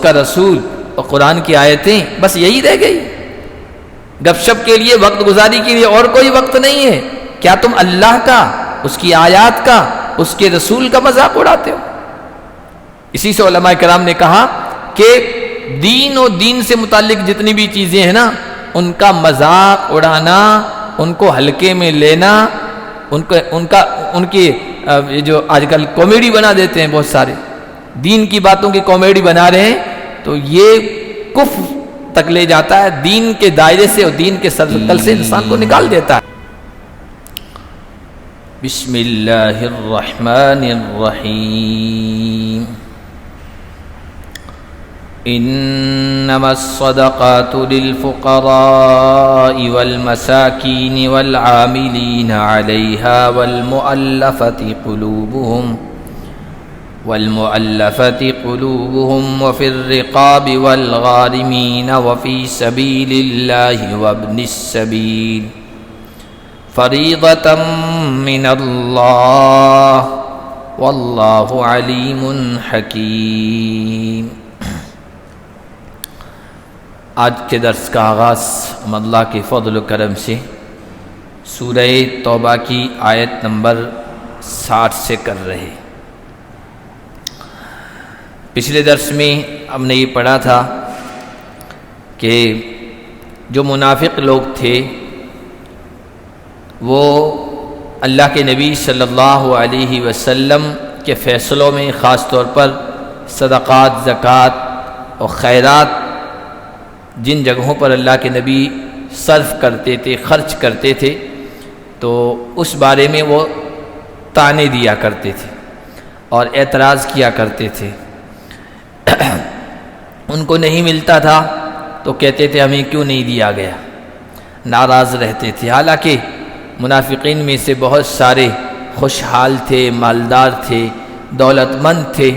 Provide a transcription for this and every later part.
کا رسول اور قرآن کی آیتیں، بس یہی رہ گئی۔ گپ شپ کے لیے، وقت گزاری کے لیے اور کوئی وقت نہیں ہے۔ کیا تم اللہ کا، اس کی آیات کا، اس کے رسول کا مذاق اڑاتے ہو؟ اسی سے علماء کرام نے کہا کہ دین اور دین سے متعلق جتنی بھی چیزیں ہیں نا، ان کا مذاق اڑانا، ان کو ہلکے میں لینا، ان کی جو آج کل کامیڈی بنا دیتے ہیں بہت سارے، دین کی باتوں کی کامیڈی بنا رہے ہیں، تو یہ کفر تک لے جاتا ہے، دین کے دائرے سے اور دین کے سرکل سے انسان کو نکال دیتا ہے۔ بسم اللہ الرحمن الرحیم۔ انما الصدقات للفقراء والمساکین والعاملین علیہا والمؤلفة قلوبهم وفي الرقاب والغارمين وفي سبيل الله وابن السبيل فريضة من الله والله عليم حكيم۔ آج کے درس کا آغاز ہم اللہ کے فضل و کرم سے سورہ توبہ کی آیت نمبر 60 سے کر رہے۔ پچھلے درس میں ہم نے یہ پڑھا تھا کہ جو منافق لوگ تھے وہ اللہ کے نبی صلی اللہ علیہ وسلم کے فیصلوں میں خاص طور پر صدقات، زکوٰۃ اور خیرات جن جگہوں پر اللہ کے نبی صرف کرتے تھے، خرچ کرتے تھے، تو اس بارے میں وہ طعنے دیا کرتے تھے اور اعتراض کیا کرتے تھے۔ ان کو نہیں ملتا تھا تو کہتے تھے ہمیں کیوں نہیں دیا گیا، ناراض رہتے تھے۔ حالانکہ منافقین میں سے بہت سارے خوشحال تھے، مالدار تھے، دولت مند تھے۔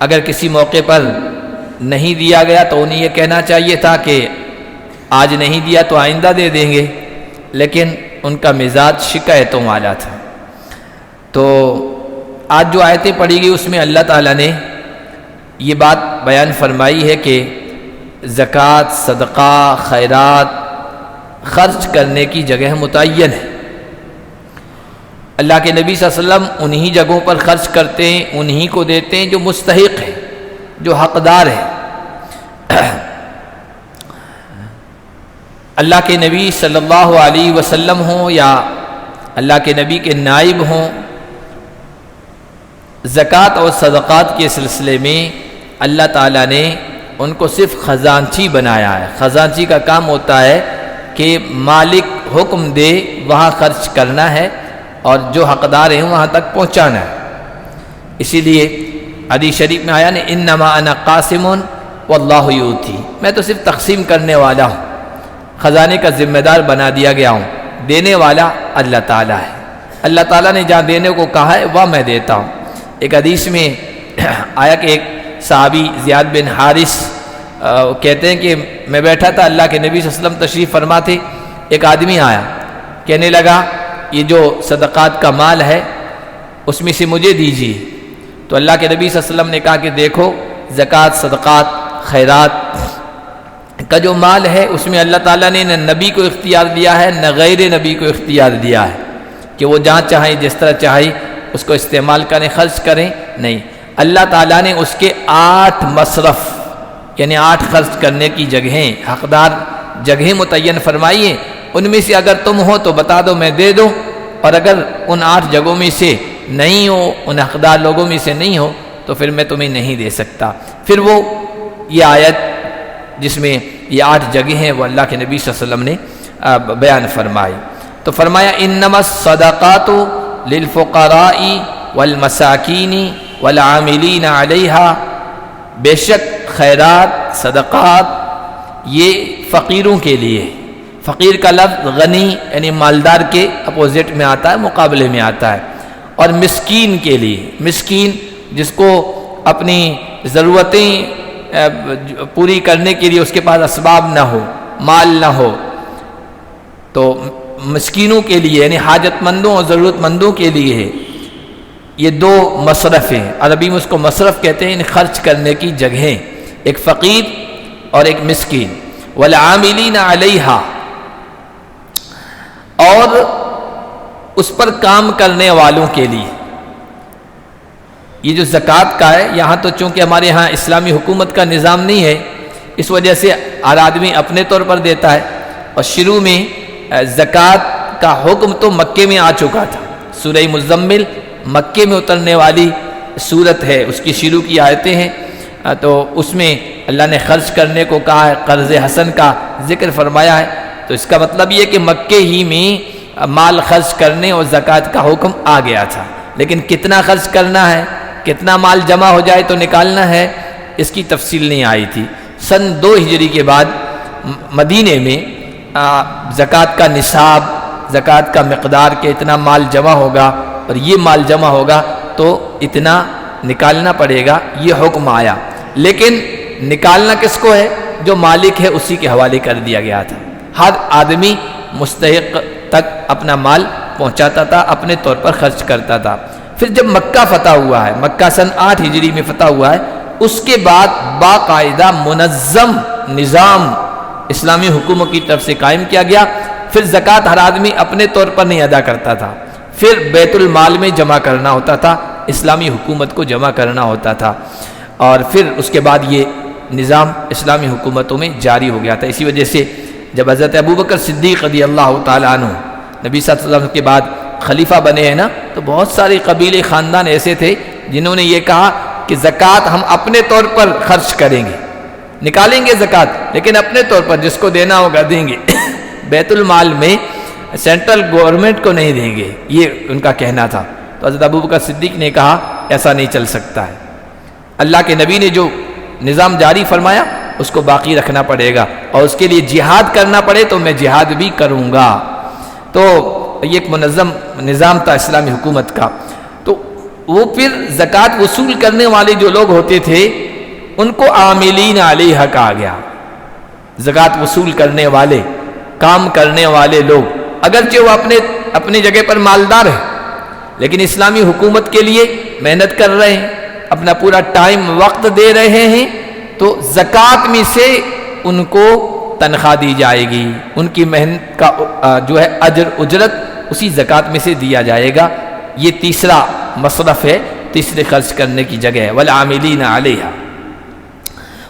اگر کسی موقع پر نہیں دیا گیا تو انہیں یہ کہنا چاہیے تھا کہ آج نہیں دیا تو آئندہ دے دیں گے، لیکن ان کا مزاج شکایتوں والا تھا۔ تو آج جو آیتیں پڑھی گئی اس میں اللہ تعالیٰ نے یہ بات بیان فرمائی ہے کہ زکوٰۃ، صدقہ، خیرات خرچ کرنے کی جگہ متعین ہے۔ اللہ کے نبی صلی اللہ علیہ وسلم انہی جگہوں پر خرچ کرتے ہیں، انہی کو دیتے ہیں جو مستحق ہے، جو حقدار ہے۔ اللہ کے نبی صلی اللہ علیہ وسلم ہوں یا اللہ کے نبی کے نائب ہوں، زکوٰۃ اور صدقات کے سلسلے میں اللہ تعالیٰ نے ان کو صرف خزانچی بنایا ہے۔ خزانچی کا کام ہوتا ہے کہ مالک حکم دے وہاں خرچ کرنا ہے اور جو حقدار ہیں وہاں تک پہنچانا ہے۔ اسی لیے حدیث شریف میں آیا نا انما انا قاسم واللہ یؤتی، میں تو صرف تقسیم کرنے والا ہوں، خزانے کا ذمہ دار بنا دیا گیا ہوں، دینے والا اللہ تعالیٰ ہے۔ اللہ تعالیٰ نے جہاں دینے کو کہا ہے وہ میں دیتا ہوں۔ ایک حدیث میں آیا کہ ایک صحابی زیاد بن حارث کہتے ہیں کہ میں بیٹھا تھا، اللہ کے نبی صلی اللہ علیہ وسلم تشریف فرما تھے، ایک آدمی آیا کہنے لگا یہ جو صدقات کا مال ہے اس میں سے مجھے دیجیے۔ تو اللہ کے نبی صلی اللہ علیہ وسلم نے کہا کہ دیکھو زکوٰۃ، صدقات، خیرات کا جو مال ہے اس میں اللہ تعالیٰ نے نہ نبی کو اختیار دیا ہے نہ غیر نبی کو اختیار دیا ہے کہ وہ جہاں چاہیں جس طرح چاہیں اس کو استعمال کریں، خرچ کریں، نہیں۔ اللہ تعالیٰ نے اس کے 8 مصرف یعنی 8 خرچ کرنے کی جگہیں، حقدار جگہیں متعین فرمائی ہیں۔ ان میں سے اگر تم ہو تو بتا دو میں دے دوں، اور اگر ان 8 جگہوں میں سے نہیں ہو، ان حقدار لوگوں میں سے نہیں ہو تو پھر میں تمہیں نہیں دے سکتا۔ پھر وہ یہ آیت جس میں یہ 8 جگہیں ہیں وہ اللہ کے نبی صلی اللہ علیہ وسلم نے بیان فرمائی۔ تو فرمایا انما الصدقات للفقراء والمساکین والعاملین علیہا، بے شک خیرات، صدقات یہ فقیروں کے لیے۔ فقیر کا لفظ غنی یعنی مالدار کے اپوزٹ میں آتا ہے، مقابلے میں آتا ہے، اور مسکین کے لیے، مسکین جس کو اپنی ضرورتیں پوری کرنے کے لیے اس کے پاس اسباب نہ ہو، مال نہ ہو، تو مسکینوں کے لیے یعنی حاجت مندوں اور ضرورت مندوں کے لیے ہے۔ یہ دو مصرف ہیں، عربی میں اس کو مصرف کہتے ہیں، خرچ کرنے کی جگہیں، ایک فقیر اور ایک مسکین، والعاملین علیہا، اور اس پر کام کرنے والوں کے لیے۔ یہ جو زکوٰۃ کا ہے، یہاں تو چونکہ ہمارے ہاں اسلامی حکومت کا نظام نہیں ہے، اس وجہ سے ہر آدمی اپنے طور پر دیتا ہے، اور شروع میں زکوٰۃ کا حکم تو مکے میں آ چکا تھا۔ سورہ مزمل مکے میں اترنے والی سورت ہے، اس کی شروع کی آیتیں ہیں، تو اس میں اللہ نے خرچ کرنے کو کہا ہے، قرض حسن کا ذکر فرمایا ہے، تو اس کا مطلب یہ کہ مکے ہی میں مال خرچ کرنے اور زکوٰۃ کا حکم آ گیا تھا، لیکن کتنا خرچ کرنا ہے، کتنا مال جمع ہو جائے تو نکالنا ہے، اس کی تفصیل نہیں آئی تھی۔ سن 2 ہجری کے بعد مدینے میں زکوٰۃ کا نصاب، زکوٰۃ کا مقدار کہ اتنا مال جمع ہوگا اور یہ مال جمع ہوگا تو اتنا نکالنا پڑے گا، یہ حکم آیا، لیکن نکالنا کس کو ہے؟ جو مالک ہے اسی کے حوالے کر دیا گیا تھا، ہر آدمی مستحق تک اپنا مال پہنچاتا تھا، اپنے طور پر خرچ کرتا تھا۔ پھر جب مکہ فتح ہوا ہے، مکہ سن 8 ہجری میں فتح ہوا ہے، اس کے بعد باقاعدہ منظم نظام اسلامی حکومت کی طرف سے قائم کیا گیا۔ پھر زکوٰۃ ہر آدمی اپنے طور پر نہیں ادا کرتا تھا، پھر بیت المال میں جمع کرنا ہوتا تھا، اسلامی حکومت کو جمع کرنا ہوتا تھا، اور پھر اس کے بعد یہ نظام اسلامی حکومتوں میں جاری ہو گیا تھا۔ اسی وجہ سے جب حضرت ابوبکر صدیق رضی اللہ تعالیٰ عنہ نبی صلی اللہ علیہ وسلم کے بعد خلیفہ بنے ہیں نا، تو بہت سارے قبیلے خاندان ایسے تھے جنہوں نے یہ کہا کہ زکوٰۃ ہم اپنے طور پر خرچ کریں گے، نکالیں گے زکوٰۃ، لیکن اپنے طور پر جس کو دینا ہوگا دیں گے، بیت المال میں سینٹرل گورنمنٹ کو نہیں دیں گے، یہ ان کا کہنا تھا۔ تو حضرت ابوبکر صدیق نے کہا ایسا نہیں چل سکتا ہے، اللہ کے نبی نے جو نظام جاری فرمایا اس کو باقی رکھنا پڑے گا، اور اس کے لیے جہاد کرنا پڑے تو میں جہاد بھی کروں گا۔ تو یہ ایک منظم نظام تھا اسلامی حکومت کا۔ تو وہ پھر زکوٰۃ وصول کرنے والے جو لوگ ہوتے تھے ان کو عاملین علیہ کہا گیا، زکوٰۃ وصول کرنے والے، کام کرنے والے لوگ، اگرچہ وہ اپنے جگہ پر مالدار ہیں لیکن اسلامی حکومت کے لیے محنت کر رہے ہیں، اپنا پورا ٹائم وقت دے رہے ہیں، تو زکوٰۃ میں سے ان کو تنخواہ دی جائے گی، ان کی محنت کا جو ہے اجر اجرت اسی زکوٰۃ میں سے دیا جائے گا۔ یہ تیسرا مصرف ہے، تیسرے خرچ کرنے کی جگہ ہے، والعاملین علیہا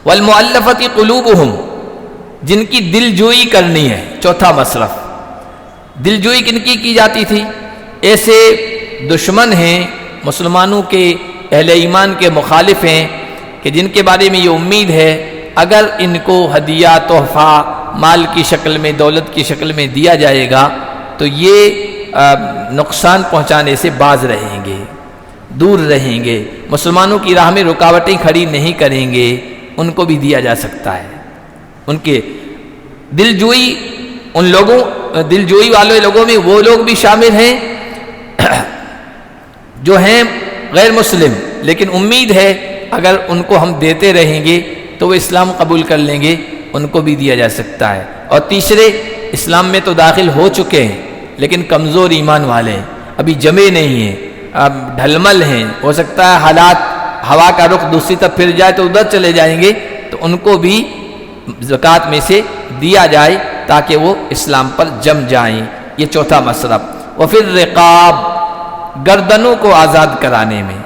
والمؤلفۃ قلوبہم، جن کی دل جوئی کرنی ہے، چوتھا مصرف۔ دل جوئی کن کی جاتی تھی؟ ایسے دشمن ہیں مسلمانوں کے، اہل ایمان کے مخالف ہیں کہ جن کے بارے میں یہ امید ہے اگر ان کو ہدیہ، تحفہ، مال کی شکل میں، دولت کی شکل میں دیا جائے گا تو یہ نقصان پہنچانے سے باز رہیں گے، دور رہیں گے، مسلمانوں کی راہ میں رکاوٹیں کھڑی نہیں کریں گے، ان کو بھی دیا جا سکتا ہے۔ ان کے دلجوئی، ان لوگوں، دلجوئی والے لوگوں میں وہ لوگ بھی شامل ہیں جو ہیں غیر مسلم، لیکن امید ہے اگر ان کو ہم دیتے رہیں گے تو وہ اسلام قبول کر لیں گے، ان کو بھی دیا جا سکتا ہے۔ اور تیسرے، اسلام میں تو داخل ہو چکے ہیں لیکن کمزور ایمان والے ہیں، ابھی جمے نہیں ہیں، اب ڈھلمل ہیں، ہو سکتا ہے حالات، ہوا کا رخ دوسری طرف پھر جائے تو ادھر چلے جائیں گے، تو ان کو بھی زکوٰۃ میں سے دیا جائے تاکہ وہ اسلام پر جم جائیں۔ یہ چوتھا مصرف۔ وفی الرقاب، گردنوں کو آزاد کرانے میں،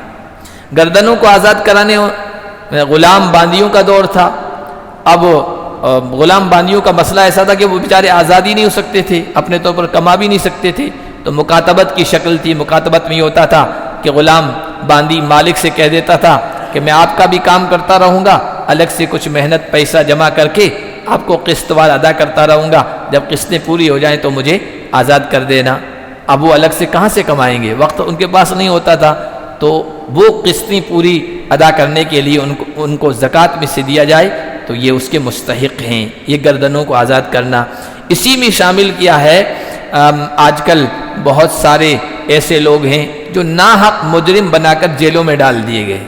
گردنوں کو آزاد کرانے میں غلام باندیوں کا دور تھا۔ اب غلام باندیوں کا مسئلہ ایسا تھا کہ وہ بیچارے آزاد ہی نہیں ہو سکتے تھے، اپنے طور پر کما بھی نہیں سکتے تھے، تو مکاتبت کی شکل تھی۔ مکاتبت میں یہ ہوتا تھا کہ غلام باندی مالک سے کہہ دیتا تھا کہ میں آپ کا بھی کام کرتا رہوں گا، الگ سے کچھ محنت پیسہ جمع کر کے آپ کو قسط وار ادا کرتا رہوں گا، جب قسطیں پوری ہو جائیں تو مجھے آزاد کر دینا۔ اب وہ الگ سے کہاں سے کمائیں گے، وقت ان کے پاس نہیں ہوتا تھا، تو وہ قسطیں پوری ادا کرنے کے لیے ان کو زکوٰۃ میں سے دیا جائے تو یہ اس کے مستحق ہیں۔ یہ گردنوں کو آزاد کرنا، اسی میں شامل کیا ہے آج کل بہت سارے ایسے لوگ ہیں جو ناحق مجرم بنا کر جیلوں میں ڈال دیے گئے،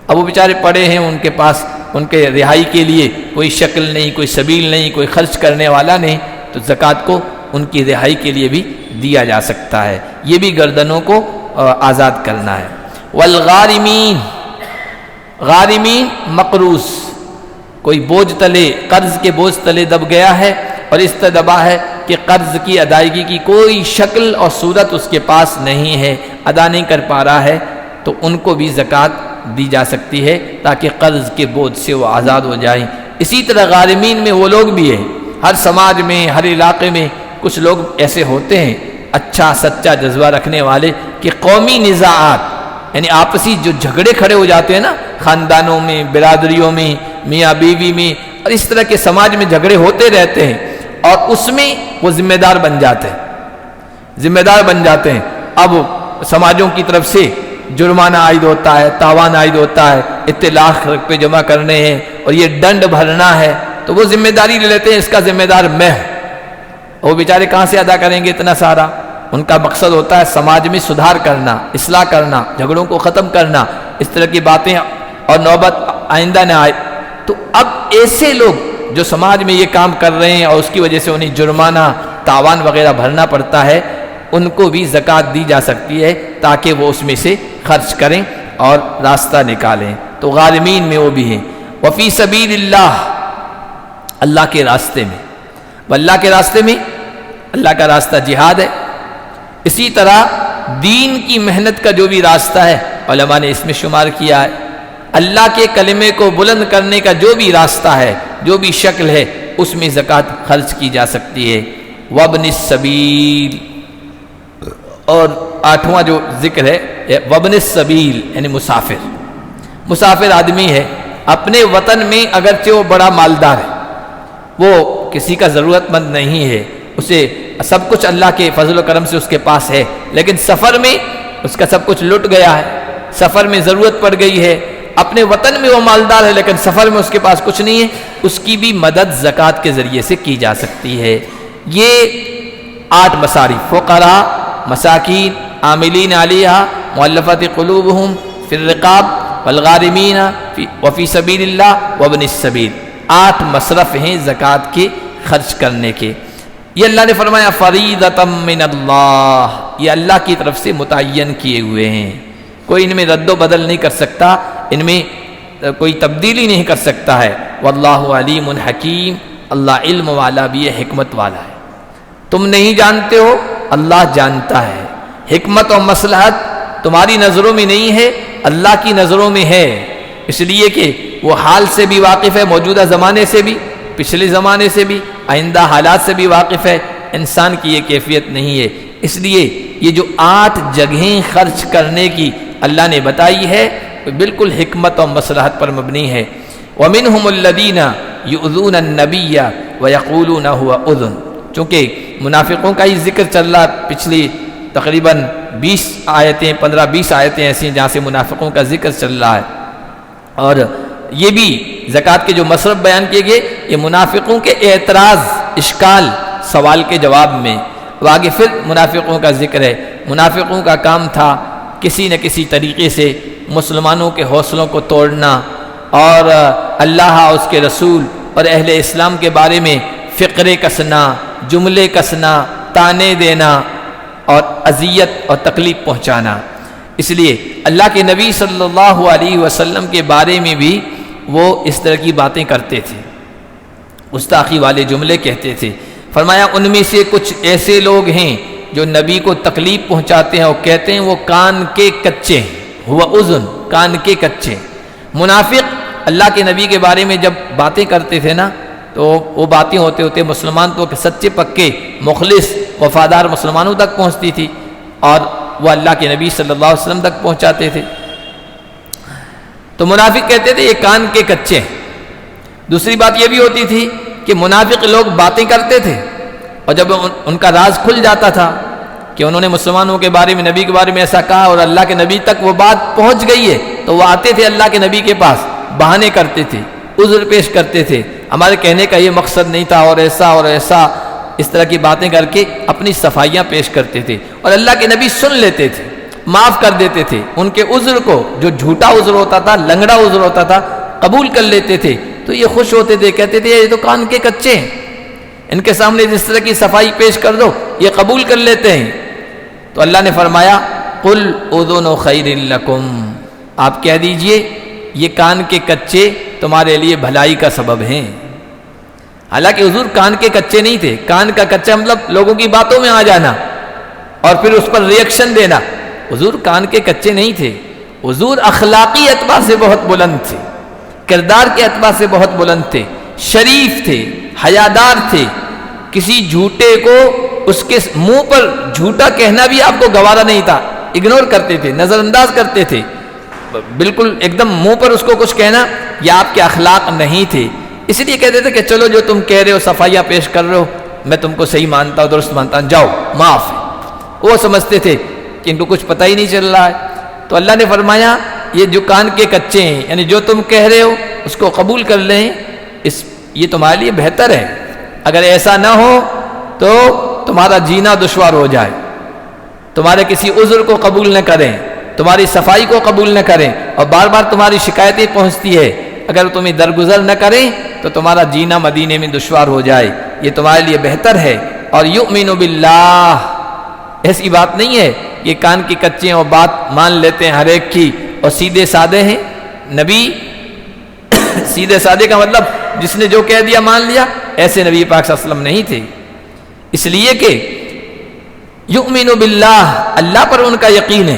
اب وہ بیچارے پڑے ہیں، ان کے پاس ان کے رہائی کے لیے کوئی شکل نہیں، کوئی سبیل نہیں، کوئی خرچ کرنے والا نہیں، تو زکوٰۃ کو ان کی رہائی کے لیے بھی دیا جا سکتا ہے۔ یہ بھی گردنوں کو آزاد کرنا ہے۔ والغارمین، غارمین مقروض، کوئی بوجھ تلے، قرض کے بوجھ تلے دب گیا ہے اور اس طرح دبا ہے کہ قرض کی ادائیگی کی کوئی شکل اور صورت اس کے پاس نہیں ہے، ادا نہیں کر پا رہا ہے، تو ان کو بھی زکوٰۃ دی جا سکتی ہے تاکہ قرض کے بوجھ سے وہ آزاد ہو جائیں۔ اسی طرح غارمین میں وہ لوگ بھی ہیں، ہر سماج میں، ہر علاقے میں کچھ لوگ ایسے ہوتے ہیں اچھا سچا جذبہ رکھنے والے کہ قومی نزاعات، یعنی آپسی جو جھگڑے کھڑے ہو جاتے ہیں نا، خاندانوں میں، برادریوں میں، میاں بیوی میں، اور اس طرح کے سماج میں جھگڑے ہوتے رہتے ہیں اور اس میں وہ ذمہ دار بن جاتے ہیں، ذمہ دار بن جاتے ہیں۔ اب سماجوں کی طرف سے جرمانہ عائد ہوتا ہے، تاوان عائد ہوتا ہے، اتنے لاکھ روپے جمع کرنے ہیں اور یہ ڈنڈ بھرنا ہے، تو وہ ذمہ داری لے لیتے ہیں اس کا ذمہ دار میں ہوں۔ وہ بیچارے کہاں سے ادا کریں گے اتنا سارا؟ ان کا مقصد ہوتا ہے سماج میں سدھار کرنا، اصلاح کرنا، جھگڑوں کو ختم کرنا، اس طرح کی باتیں اور نوبت آئندہ نہ آئے۔ تو اب ایسے لوگ جو سماج میں یہ کام کر رہے ہیں اور اس کی وجہ سے انہیں جرمانہ، تاوان وغیرہ بھرنا پڑتا ہے، ان کو بھی زکوٰۃ دی جا سکتی ہے تاکہ وہ اس میں سے خرچ کریں اور راستہ نکالیں۔ تو غارمین میں وہ بھی ہیں۔ وفی سبیل اللہ، اللہ کے راستے میں، اللہ کے راستے میں، اللہ کا راستہ جہاد ہے۔ اسی طرح دین کی محنت کا جو بھی راستہ ہے علماء نے اس میں شمار کیا ہے۔ اللہ کے کلمے کو بلند کرنے کا جو بھی راستہ ہے، جو بھی شکل ہے، اس میں زکوٰۃ خرچ کی جا سکتی ہے۔ وابن السبیل، اور آٹھواں جو ذکر ہے وابن السبیل یعنی مسافر، مسافر آدمی ہے اپنے وطن میں، اگرچہ وہ بڑا مالدار ہے، وہ کسی کا ضرورت مند نہیں ہے، اسے سب کچھ اللہ کے فضل و کرم سے اس کے پاس ہے، لیکن سفر میں اس کا سب کچھ لٹ گیا ہے، سفر میں ضرورت پڑ گئی ہے، اپنے وطن میں وہ مالدار ہے لیکن سفر میں اس کے پاس کچھ نہیں ہے، اس کی بھی مدد زکوٰۃ کے ذریعے سے کی جا سکتی ہے۔ یہ 8 مصارف، فقراء، مساکین، عاملین علیہ، مؤلفۃ قلوبہم، فی الرقاب، والغارمین، وفی سبیل اللہ، وابن السبیل، 8 مصرف ہیں زکوٰۃ کے خرچ کرنے کے۔ یہ اللہ نے فرمایا فریضۃ من اللہ، یہ اللہ کی طرف سے متعین کیے ہوئے ہیں، کوئی ان میں رد و بدل نہیں کر سکتا، ان میں کوئی تبدیلی نہیں کر سکتا ہے۔ واللہ علیم حکیم، اللہ علم والا بھی ہے، حکمت والا ہے۔ تم نہیں جانتے ہو، اللہ جانتا ہے۔ حکمت اور مصلحت تمہاری نظروں میں نہیں ہے، اللہ کی نظروں میں ہے، اس لیے کہ وہ حال سے بھی واقف ہے، موجودہ زمانے سے بھی، پچھلے زمانے سے بھی، آئندہ حالات سے بھی واقف ہے۔ انسان کی یہ کیفیت نہیں ہے، اس لیے یہ جو 8 جگہیں خرچ کرنے کی اللہ نے بتائی ہے بالکل حکمت اور مصلحت پر مبنی ہے۔ وَمِنْهُمُ الَّذِينَ يُؤْذُونَ النَّبِيَّ وَيَقُولُونَ هُوَ أُذُنٌ، چونکہ منافقوں کا ہی ذکر چل رہا، پچھلی تقریباً 20 آیتیں، 15-20 آیتیں ایسی ہیں جہاں سے منافقوں کا ذکر چل رہا ہے، اور یہ بھی زکوٰۃ کے جو مصرف بیان کیے گئے یہ منافقوں کے اعتراض، اشکال، سوال کے جواب میں۔ آگے پھر منافقوں کا ذکر ہے۔ منافقوں کا کام تھا کسی نہ کسی طریقے سے مسلمانوں کے حوصلوں کو توڑنا اور اللہ، اس کے رسول اور اہل اسلام کے بارے میں فقرے کسنا، جملے کسنا، تانے دینا اور اذیت اور تکلیف پہنچانا۔ اس لیے اللہ کے نبی صلی اللہ علیہ وسلم کے بارے میں بھی وہ اس طرح کی باتیں کرتے تھے، گستاخی والے جملے کہتے تھے۔ فرمایا ان میں سے کچھ ایسے لوگ ہیں جو نبی کو تکلیف پہنچاتے ہیں اور کہتے ہیں وہ کان کے کچے ہیں، ہوا اذن، کان کے کچے۔ منافق اللہ کے نبی کے بارے میں جب باتیں کرتے تھے نا، تو وہ باتیں ہوتے ہوتے مسلمان تو سچے پکے مخلص وفادار مسلمانوں تک پہنچتی تھی اور وہ اللہ کے نبی صلی اللہ علیہ وسلم تک پہنچاتے تھے۔ تو منافق کہتے تھے یہ کان کے کچے ہیں۔ دوسری بات یہ بھی ہوتی تھی کہ منافق لوگ باتیں کرتے تھے اور جب ان کا راز کھل جاتا تھا کہ انہوں نے مسلمانوں کے بارے میں، نبی کے بارے میں ایسا کہا اور اللہ کے نبی تک وہ بات پہنچ گئی ہے، تو وہ آتے تھے اللہ کے نبی کے پاس، بہانے کرتے تھے، عذر پیش کرتے تھے، ہمارے کہنے کا یہ مقصد نہیں تھا اور ایسا، اس طرح کی باتیں کر کے اپنی صفائیاں پیش کرتے تھے، اور اللہ کے نبی سن لیتے تھے، معاف کر دیتے تھے، ان کے عذر کو، جو جھوٹا عذر ہوتا تھا، لنگڑا عذر ہوتا تھا، قبول کر لیتے تھے۔ تو یہ خوش ہوتے تھے، کہتے تھے یہ تو کان کے کچے ہیں، ان کے سامنے جس طرح کی صفائی پیش کر دو یہ قبول کر لیتے ہیں۔ تو اللہ نے فرمایا قل اذن خیر لکم، آپ کہہ دیجئے یہ کان کے کچے تمہارے لیے بھلائی کا سبب ہیں۔ حالانکہ حضور کان کے کچے نہیں تھے، کان کا کچا مطلب لوگوں کی باتوں میں آ جانا اور پھر اس پر ری ایکشن دینا۔ حضور کان کے کچے نہیں تھے، حضور اخلاقی اعتبار سے بہت بلند تھے، کردار کے اعتبار سے بہت بلند تھے، شریف تھے، حیادار تھے۔ کسی جھوٹے کو اس کے منہ پر جھوٹا کہنا بھی آپ کو گوارا نہیں تھا، اگنور کرتے تھے، نظر انداز کرتے تھے، بالکل ایک دم منہ پر اس کو کچھ کہنا یہ آپ کے اخلاق نہیں تھے۔ اس لیے کہتے تھے کہ چلو جو تم کہہ رہے ہو، صفائیاں پیش کر رہے ہو، میں تم کو صحیح مانتا ہوں، درست مانتا ہوں، جاؤ معاف ہے۔ وہ سمجھتے تھے کہ ان کو کچھ پتہ ہی نہیں چل رہا ہے۔ تو اللہ نے فرمایا یہ جو کان کے کچے ہیں، یعنی جو تم کہہ رہے ہو اس کو قبول کر لیں، یہ تمہارے لیے بہتر ہے۔ اگر ایسا نہ ہو تو تمہارا جینا دشوار ہو جائے، تمہارے کسی عذر کو قبول نہ کریں، تمہاری صفائی کو قبول نہ کریں، اور بار بار تمہاری شکایتیں پہنچتی ہے، اگر تمہیں درگزر نہ کریں تو تمہارا جینا مدینے میں دشوار ہو جائے، یہ تمہارے لیے بہتر ہے۔ اور یؤمن باللہ، ایسی بات نہیں ہے یہ کان کی کچے اور بات مان لیتے ہیں ہر ایک کی اور سیدھے سادے ہیں۔ نبی سیدھے سادے کا مطلب جس نے جو کہہ دیا مان لیا، ایسے نبی پاک صلی اللہ علیہ وسلم نہیں تھے۔ اس لیے کہ یؤمن باللہ، اللہ پر ان کا یقین ہے،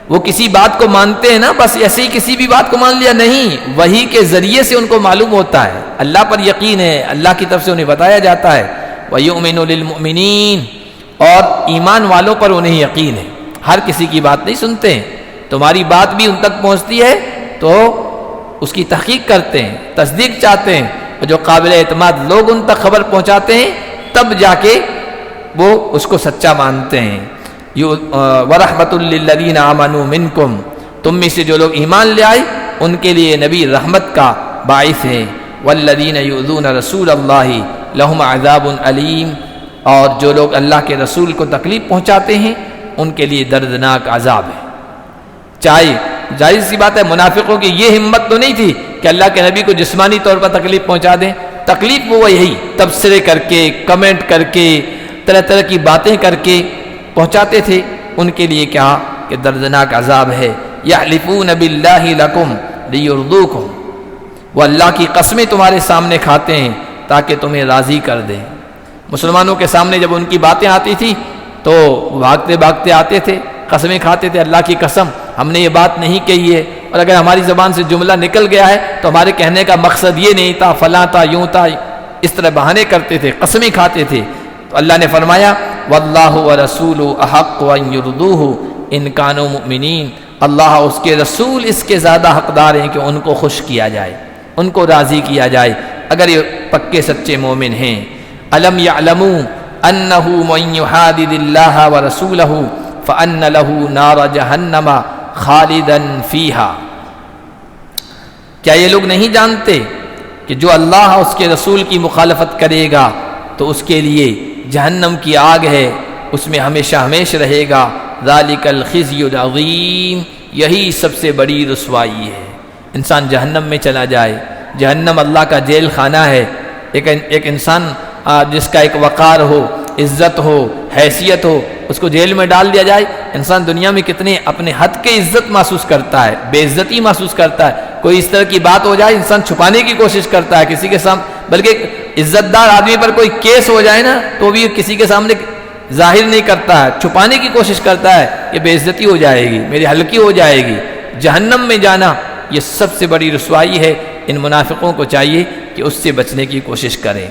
وہ کسی بات کو مانتے ہیں نا بس ایسے ہی کسی بھی بات کو مان لیا، نہیں، وحی کے ذریعے سے ان کو معلوم ہوتا ہے، اللہ پر یقین ہے، اللہ کی طرف سے انہیں بتایا جاتا ہے۔ وَيُؤْمِنُ لِلْمُؤْمِنِينَ، اور ایمان والوں پر انہیں یقین ہے، ہر کسی کی بات نہیں سنتے ہیں، تمہاری بات بھی ان تک پہنچتی ہے تو اس کی تحقیق کرتے ہیں، تصدیق چاہتے ہیں، اور جو قابل اعتماد لوگ ان تک خبر پہنچاتے ہیں تب جا کے وہ اس کو سچا مانتے ہیں۔ وَرَحْمَةٌ لِّلَّذِينَ آمَنُوا مِنْكُمْ، تم میں سے جو لوگ ایمان لے آئے ان کے لیے نبی رحمت کا باعث ہے۔ وَالَّذِينَ يُؤْذُونَ رَسُولَ اللَّهِ لَهُمْ عَذَابٌ أَلِيمٌ، اور جو لوگ اللہ کے رسول کو تکلیف پہنچاتے ہیں ان کے لیے دردناک عذاب ہے۔ چاہے ظاہر سی بات ہے منافقوں کی یہ ہمت تو نہیں تھی کہ اللہ کے نبی کو جسمانی طور پر تکلیف پہنچا دیں، تکلیف وہ یہی تبصرے کر کے، کمنٹ کر کے، طرح طرح کی باتیں کر کے پہنچاتے تھے، ان کے لیے کیا کہ دردناک عذاب ہے۔ یحلفون باللہ لکم لیرضوکم، وہ اللہ کی قسمیں تمہارے سامنے کھاتے ہیں تاکہ تمہیں راضی کر دیں۔ مسلمانوں کے سامنے جب ان کی باتیں آتی تھی تو بھاگتے بھاگتے آتے تھے، قسمیں کھاتے تھے، اللہ کی قسم ہم نے یہ بات نہیں کہی ہے، اور اگر ہماری زبان سے جملہ نکل گیا ہے تو ہمارے کہنے کا مقصد یہ نہیں تھا، فلاں تھا، یوں تھا، اس طرح بہانے کرتے تھے، قسمیں کھاتے تھے۔ تو اللہ نے فرمایا واللہ ورسولہ احق ان یرضوہ ان کانوا مؤمنین، اللہ اور اس کے رسول اس کے زیادہ حقدار ہیں کہ ان کو خوش کیا جائے، ان کو راضی کیا جائے اگر یہ پکے سچے مومن ہیں۔ الم یعلموا انہ من یحادد اللہ ورسولہ فان لہ نار جہنم خالدا فیہا، کیا یہ لوگ نہیں جانتے کہ جو اللہ اور اس کے رسول کی مخالفت کرے گا تو اس کے لیے جہنم کی آگ ہے، اس میں ہمیشہ ہمیشہ رہے گا۔ ذالک الخزی العظیم، یہی سب سے بڑی رسوائی ہے، انسان جہنم میں چلا جائے۔ جہنم اللہ کا جیل خانہ ہے۔ ایک انسان جس کا ایک وقار ہو، عزت ہو، حیثیت ہو، اس کو جیل میں ڈال دیا جائے، انسان دنیا میں کتنے اپنے حد کے عزت محسوس کرتا ہے، بے عزتی محسوس کرتا ہے۔ کوئی اس طرح کی بات ہو جائے انسان چھپانے کی کوشش کرتا ہے کسی کے سامنے، بلکہ عزت دار آدمی پر کوئی کیس ہو جائے نا تو بھی کسی کے سامنے ظاہر نہیں کرتا ہے، چھپانے کی کوشش کرتا ہے کہ بے عزتی ہو جائے گی، میری ہلکی ہو جائے گی۔ جہنم میں جانا یہ سب سے بڑی رسوائی ہے۔ ان منافقوں کو چاہیے کہ اس سے بچنے کی کوشش کریں۔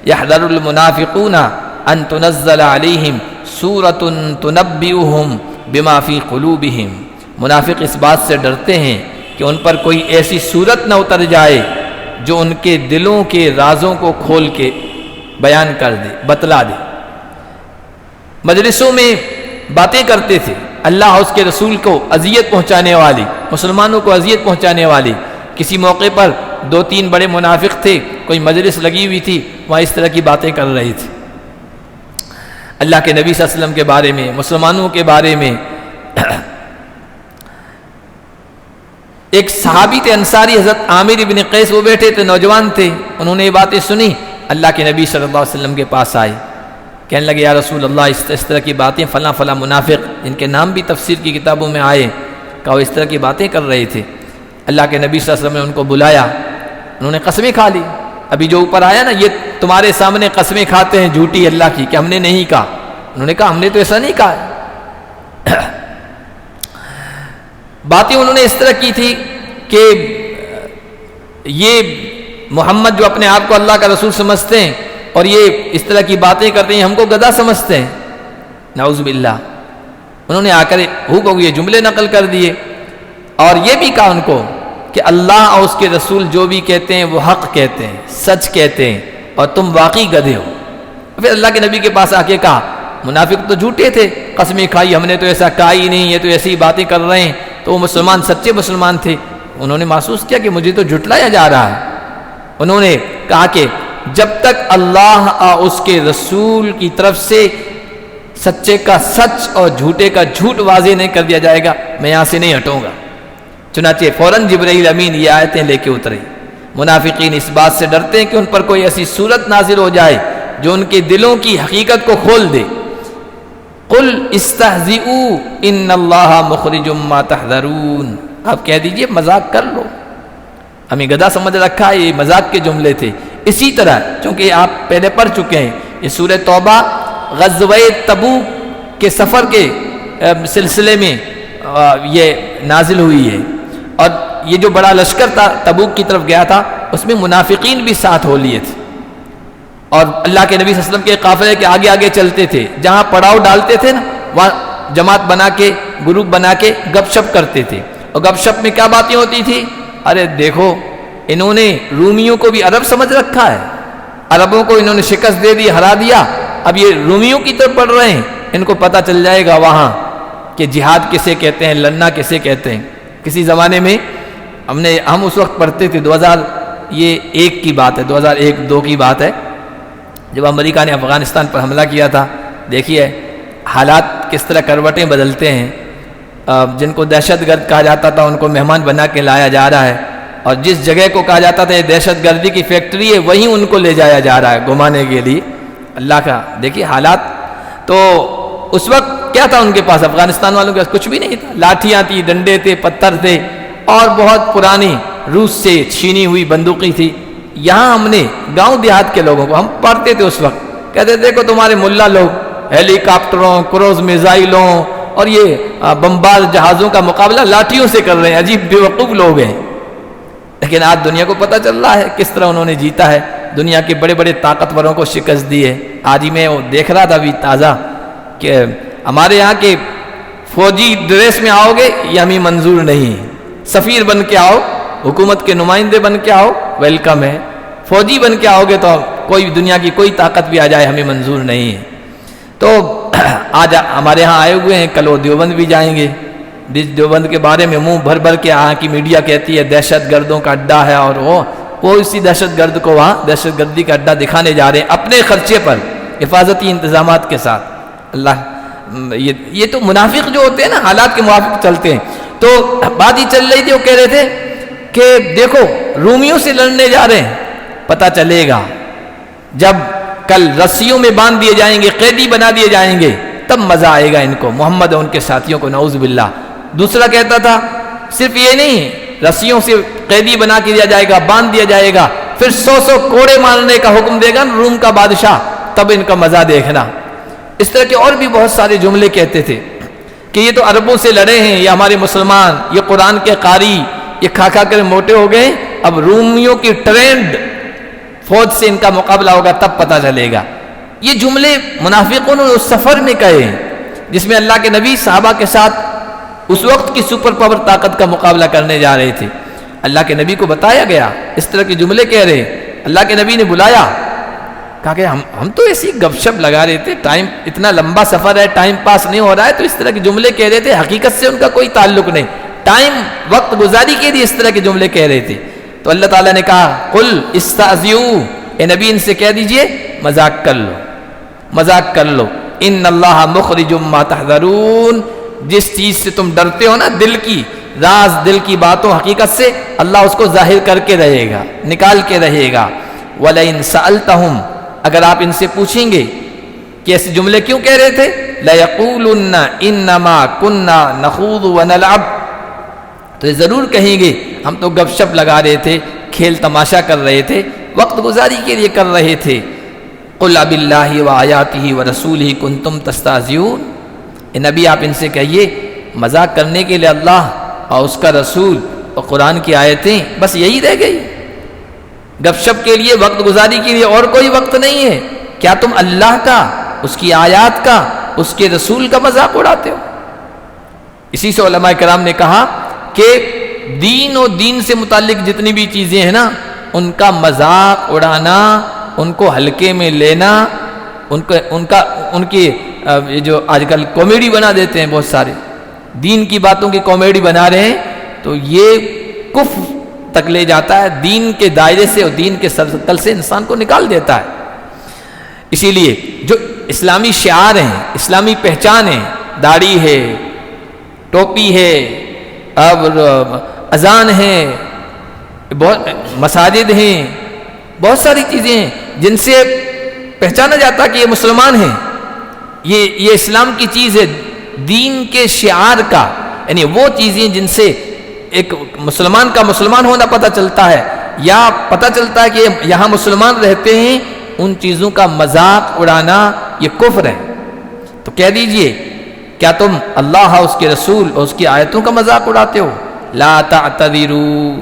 یحذر المنافقون ان تنزل علیہم سورۃ تنبئہم بما فی قلوبہم، منافق اس بات سے ڈرتے ہیں کہ ان پر کوئی ایسی سورت نہ اتر جائے جو ان کے دلوں کے رازوں کو کھول کے بیان کر دے، بتلا دے۔ مجلسوں میں باتیں کرتے تھے اللہ اور اس کے رسول کو اذیت پہنچانے والی، مسلمانوں کو اذیت پہنچانے والی۔ کسی موقع پر 2-3 بڑے منافق تھے، کوئی مجلس لگی ہوئی تھی، وہاں اس طرح کی باتیں کر رہی تھی اللہ کے نبی صلی اللہ علیہ وسلم کے بارے میں، مسلمانوں کے بارے میں۔ ایک صحابی تھے انصاری، حضرت عامر ابن قیس، وہ بیٹھے تھے، نوجوان تھے، انہوں نے یہ باتیں سنی، اللہ کے نبی صلی اللہ علیہ وسلم کے پاس آئے، کہنے لگے یا رسول اللہ اس طرح کی باتیں فلاں فلاں منافق ان کے نام بھی تفسیر کی کتابوں میں آئے، کہ وہ اس طرح کی باتیں کر رہے تھے۔ اللہ کے نبی صلی اللہ علیہ وسلم نے ان کو بلایا، انہوں نے قسمیں کھا لی۔ ابھی جو اوپر آیا نا، یہ تمہارے سامنے قسمیں کھاتے ہیں جھوٹی اللہ کی کہ ہم نے نہیں کہا۔ انہوں نے کہا ہم نے تو ایسا نہیں کہا۔ باتیں انہوں نے اس طرح کی تھی کہ یہ محمد جو اپنے آپ کو اللہ کا رسول سمجھتے ہیں اور یہ اس طرح کی باتیں کرتے ہیں، ہم کو گدھا سمجھتے ہیں، نعوذ باللہ۔ انہوں نے آ کر ہو یہ جملے نقل کر دیے، اور یہ بھی کہا ان کو کہ اللہ اور اس کے رسول جو بھی کہتے ہیں وہ حق کہتے ہیں، سچ کہتے ہیں، اور تم واقعی گدھے ہو۔ پھر اللہ کے نبی کے پاس آ کے کہا منافق تو جھوٹے تھے، قسمیں کھائی ہم نے تو ایسا کہا ہی نہیں، یہ تو ایسی باتیں کر رہے ہیں۔ تو وہ مسلمان سچے مسلمان تھے، انہوں نے محسوس کیا کہ مجھے تو جھٹلایا جا رہا ہے۔ انہوں نے کہا کہ جب تک اللہ اور اس کے رسول کی طرف سے سچے کا سچ اور جھوٹے کا جھوٹ واضح نہیں کر دیا جائے گا، میں یہاں سے نہیں ہٹوں گا۔ چنانچہ فوراً جبرائیل امین یہ آیتیں لے کے اترے۔ منافقین اس بات سے ڈرتے ہیں کہ ان پر کوئی ایسی صورت نازل ہو جائے جو ان کے دلوں کی حقیقت کو کھول دے۔ قل استہزئوا ان اللہ مخرج ما تحذرون، آپ کہہ دیجئے مذاق کر لو، ہمیں گدھا سمجھ رکھا ہے، یہ مذاق کے جملے تھے۔ اسی طرح چونکہ آپ پہلے پڑھ چکے ہیں، یہ سورہ توبہ غزوہ تبوک کے سفر کے سلسلے میں یہ نازل ہوئی ہے، اور یہ جو بڑا لشکر تھا تبوک کی طرف گیا تھا، اس میں منافقین بھی ساتھ ہو لیے تھے، اور اللہ کے نبی صلی اللہ علیہ وسلم کے قافلے کے آگے آگے چلتے تھے، جہاں پڑاؤ ڈالتے تھے نا وہاں جماعت بنا کے گروپ بنا کے گپ شپ کرتے تھے۔ اور گپ شپ میں کیا باتیں ہوتی تھی؟ ارے دیکھو انہوں نے رومیوں کو بھی عرب سمجھ رکھا ہے، عربوں کو انہوں نے شکست دے دی، ہرا دیا، اب یہ رومیوں کی طرف پڑھ رہے ہیں، ان کو پتہ چل جائے گا وہاں کہ جہاد کسے کہتے ہیں، لڑنا کسے کہتے ہیں۔ کسی زمانے میں ہم اس وقت پڑھتے تھے، 2001 کی بات ہے، 2001-2 کی بات ہے، جب امریکہ نے افغانستان پر حملہ کیا تھا۔ دیکھیے حالات کس طرح کروٹیں بدلتے ہیں۔ جن کو دہشت گرد کہا جاتا تھا ان کو مہمان بنا کے لایا جا رہا ہے، اور جس جگہ کو کہا جاتا تھا یہ دہشت گردی کی فیکٹری ہے، وہیں ان کو لے جایا جا رہا ہے گھمانے کے لیے۔ اللہ کا دیکھیے حالات۔ تو اس وقت کیا تھا ان کے پاس؟ افغانستان والوں کے پاس کچھ بھی نہیں تھا، لاٹھیاں تھی، ڈنڈے تھے، پتھر تھے، اور بہت پرانی روس سے چھینی ہوئی بندوقیں تھی۔ یہاں ہم نے گاؤں دیہات کے لوگوں کو، ہم پڑھتے تھے اس وقت، کہتے دیکھو تمہارے ملا لوگ ہیلی کاپٹروں، کروز میزائلوں اور یہ بمبار جہازوں کا مقابلہ لاٹھیوں سے کر رہے ہیں، عجیب بیوقوف لوگ ہیں۔ لیکن آج دنیا کو پتہ چل رہا ہے کس طرح انہوں نے جیتا ہے، دنیا کے بڑے بڑے طاقتوروں کو شکست دی ہے۔ آج ہی میں وہ دیکھ رہا تھا ابھی تازہ کہ ہمارے یہاں کے فوجی ڈریس میں آؤ گے یہ ہمیں منظور نہیں، سفیر بن کے آؤ، حکومت کے نمائندے بن کے آؤ، ویلکم ہے، فوجی بن کے آؤ گے تو کوئی دنیا کی کوئی طاقت بھی آ جائے ہمیں منظور نہیں ہے۔ تو آج ہمارے ہاں آئے ہوئے ہیں، کل وہ دیوبند بھی جائیں گے، دیوبند کے بارے میں منہ بھر بھر کے یہاں کی میڈیا کہتی ہے دہشت گردوں کا اڈا ہے، اور وہ اسی دہشت گرد کو وہاں دہشت گردی کا اڈا دکھانے جا رہے ہیں اپنے خرچے پر، حفاظتی انتظامات کے ساتھ۔ اللہ یہ تو منافق جو ہوتے ہیں نا حالات کے موافق چلتے ہیں۔ تو بات ہی چل رہی تھی، وہ کہہ رہے تھے کہ دیکھو رومیوں سے لڑنے جا رہے ہیں، پتہ چلے گا جب کل رسیوں میں باندھ دیے جائیں گے، قیدی بنا دیے جائیں گے، تب مزہ آئے گا ان کو، محمد اور ان کے ساتھیوں کو، نعوذ باللہ۔ دوسرا کہتا تھا صرف یہ نہیں، رسیوں سے قیدی بنا کے دیا جائے گا، باندھ دیا جائے گا، پھر 100 کوڑے مارنے کا حکم دے گا روم کا بادشاہ، تب ان کا مزہ دیکھنا۔ اس طرح کے اور بھی بہت سارے جملے کہتے تھے کہ یہ تو عربوں سے لڑے ہیں، یہ ہمارے مسلمان، یہ قرآن کے قاری، یہ کھا کھا کر موٹے ہو گئے، اب رومیوں کی ٹرینڈ فوج سے ان کا مقابلہ ہوگا تب پتہ چلے گا۔ یہ جملے منافقوں نے اس سفر میں کہے ہیں جس میں اللہ کے نبی صحابہ کے ساتھ اس وقت کی سپر پاور طاقت کا مقابلہ کرنے جا رہے تھے۔ اللہ کے نبی کو بتایا گیا اس طرح کے جملے کہہ رہے، اللہ کے نبی نے بلایا، کہا کہ ہم تو ایسی گپ شپ لگا رہے تھے، ٹائم اتنا لمبا سفر ہے، ٹائم پاس نہیں ہو رہا ہے، تو اس طرح کے جملے کہہ رہے تھے، حقیقت سے ان کا کوئی تعلق نہیں، ٹائم وقت گزاری کے لیے اس طرح کے جملے کہہ رہے تھے۔ تو اللہ تعالیٰ نے کہا قل استہزئوا، اے نبی ان سے کہہ دیجئے مذاق کر لو، مذاق کر لو، ان اللہ مخرج ما تحذرون، جس چیز سے تم ڈرتے ہو نا، دل کی راز، دل کی باتوں، حقیقت سے اللہ اس کو ظاہر کر کے رہے گا، نکال کے رہے گا۔ وَلَئِن سَأَلْتَهُمْ، اگر آپ ان سے پوچھیں گے کہ ایسے جملے کیوں کہہ رہے تھے، لَيَقُولُنَّ إِنَّمَا كُنَّا نَخُوضُ وَنَلْعَبُ، تو یہ ضرور کہیں گے ہم تو گپ شپ لگا رہے تھے، کھیل تماشا کر رہے تھے، وقت گزاری کے لیے کر رہے تھے۔ قُلْ أَبِاللَّهِ وَآيَاتِهِ وَرَسُولِهِ كُنْتُمْ تَسْتَهْزِئُونَ، اے نبی آپ ان سے کہیے مذاق کرنے کے لیے اللہ اور اس کا رسول اور قرآن کی آیتیں بس یہی رہ گئی؟ گپ شپ کے لیے، وقت گزاری کے لیے اور کوئی وقت نہیں ہے؟ کیا تم اللہ کا، اس کی آیات کا، اس کے رسول کا مذاق اڑاتے ہو؟ اسی سے علماء کرام نے کہا کہ دین و دین سے متعلق جتنی بھی چیزیں ہیں نا، ان کا مذاق اڑانا، ان کو ہلکے میں لینا، ان کی جو آج کل کامیڈی بنا دیتے ہیں، بہت سارے دین کی باتوں کی کامیڈی بنا رہے ہیں، تو یہ کفر تک لے جاتا ہے، دین کے دائرے سے اور دین کے سرکل سے انسان کو نکال دیتا ہے۔ اسی لیے جو اسلامی شعار ہیں، اسلامی پہچان ہیں، داڑھی ہے، ٹوپی ہے، اب اذان ہے، بہت مساجد ہیں، بہت ساری چیزیں ہیں جن سے پہچانا جاتا ہے کہ یہ مسلمان ہیں، یہ اسلام کی چیز ہے، دین کے شعار کا، یعنی وہ چیزیں جن سے ایک مسلمان کا مسلمان ہونا پتہ چلتا ہے، یا پتہ چلتا ہے کہ یہاں مسلمان رہتے ہیں، ان چیزوں کا مذاق اڑانا یہ کفر ہے۔ تو کہہ دیجئے کیا تم اللہ اس کے رسول اور اس کی آیتوں کا مذاق اڑاتے ہو؟ لا تعتذروا،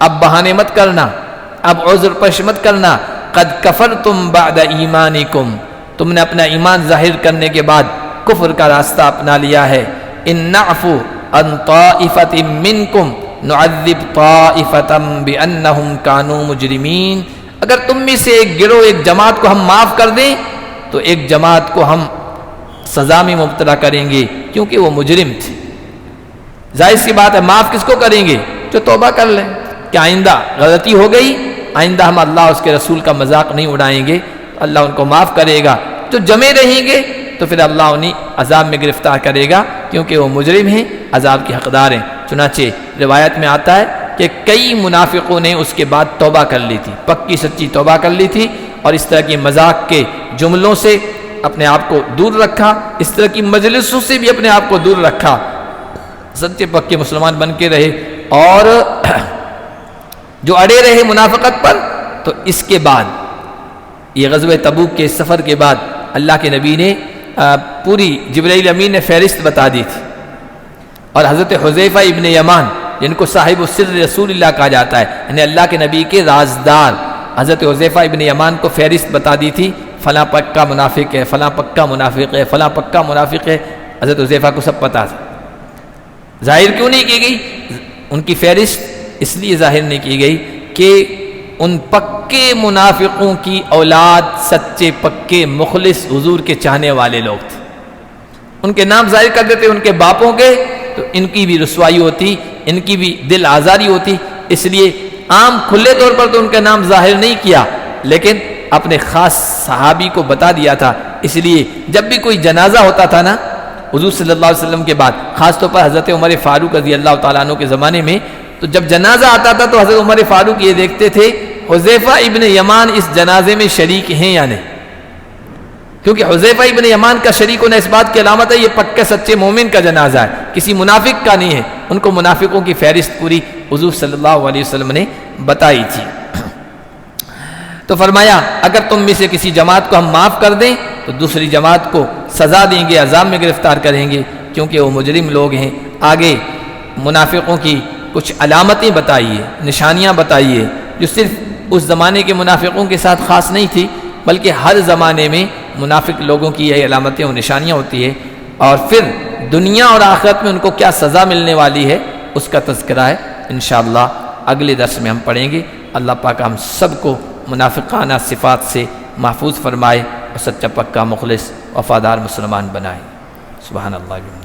اب بہانے مت کرنا، اب عذر پیش مت کرنا، قد کفرتم بعد ایمانکم، تم نے اپنا ایمان ظاہر کرنے کے بعد کفر کا راستہ اپنا لیا ہے۔ ان نعفو عن طائفۃ منکم نعذب طائفۃ بانہم کانوا مجرمین، اگر تم میں سے ایک گروہ، ایک جماعت کو ہم معاف کر دیں تو ایک جماعت کو ہم سزا میں مبتلا کریں گے کیونکہ وہ مجرم تھے۔ ظاہر سی بات ہے، معاف کس کو کریں گے؟ جو توبہ کر لیں کہ آئندہ غلطی ہو گئی، آئندہ ہم اللہ اس کے رسول کا مذاق نہیں اڑائیں گے، اللہ ان کو معاف کرے گا۔ جو جمے رہیں گے تو پھر اللہ انہیں عذاب میں گرفتار کرے گا کیونکہ وہ مجرم ہیں، عذاب کے حقدار ہیں۔ چنانچہ روایت میں آتا ہے کہ کئی منافقوں نے اس کے بعد توبہ کر لی تھی، پکی سچی توبہ کر لی تھی، اور اس طرح کی مذاق کے جملوں سے اپنے آپ کو دور رکھا، اس طرح کی مجلسوں سے بھی اپنے آپ کو دور رکھا، سچے پکے مسلمان بن کے رہے، اور جو اڑے رہے منافقت پر۔ تو اس کے بعد یہ غزوہ تبوک کے سفر کے بعد اللہ کے نبی نے پوری جبرائیل امین نے فہرست بتا دی تھی، اور حضرت حذیفہ ابن یمان جن کو صاحب السر رسول اللہ کہا جاتا ہے، یعنی اللہ کے نبی کے رازدار، حضرت حذیفہ ابن یمان کو فہرست بتا دی تھی، فلاں پکا منافق ہے، فلاں پکا منافق ہے، فلاں پکا منافق ہے، حضرت حذیفہ کو سب پتا تھا۔ ظاہر کیوں نہیں کی گئی ان کی فہرست؟ اس لیے ظاہر نہیں کی گئی کہ ان پکے منافقوں کی اولاد سچے پکے مخلص حضور کے چاہنے والے لوگ تھے، ان کے نام ظاہر کر دیتے ان کے باپوں کے، تو ان کی بھی رسوائی ہوتی، ان کی بھی دل آزاری ہوتی، اس لیے عام کھلے طور پر تو ان کا نام ظاہر نہیں کیا، لیکن اپنے خاص صحابی کو بتا دیا تھا۔ اس لیے جب بھی کوئی جنازہ ہوتا تھا نا حضور صلی اللہ علیہ وسلم کے بعد، خاص طور پر حضرت عمر فاروق رضی اللہ تعالیٰ عنہ کے زمانے میں، تو جب جنازہ آتا تھا تو حضرت عمر فاروق یہ دیکھتے تھے حذیفہ ابن یمان اس جنازے میں شریک ہیں یا نہیں، کیونکہ حذیفہ ابن یمان کا شریک ہونا اس بات کی علامت ہے یہ پکے سچے مومن کا جنازہ ہے، کسی منافق کا نہیں ہے۔ ان کو منافقوں کی فہرست پوری حضور صلی اللہ علیہ وسلم نے بتائی تھی۔ تو فرمایا اگر تم میں سے کسی جماعت کو ہم معاف کر دیں تو دوسری جماعت کو سزا دیں گے، عذاب میں گرفتار کریں گے کیونکہ وہ مجرم لوگ ہیں۔ آگے منافقوں کی کچھ علامتیں بتائیے، نشانیاں بتائیے، جو صرف اس زمانے کے منافقوں کے ساتھ خاص نہیں تھی بلکہ ہر زمانے میں منافق لوگوں کی یہ علامتیں اور نشانیاں ہوتی ہیں، اور پھر دنیا اور آخرت میں ان کو کیا سزا ملنے والی ہے اس کا تذکرہ ہے۔ انشاءاللہ اگلے درس میں ہم پڑھیں گے۔ اللہ پاک ہم سب کو منافقانہ صفات سے محفوظ فرمائے اور سچا پکا مخلص وفادار مسلمان بنائے۔ سبحان اللہ۔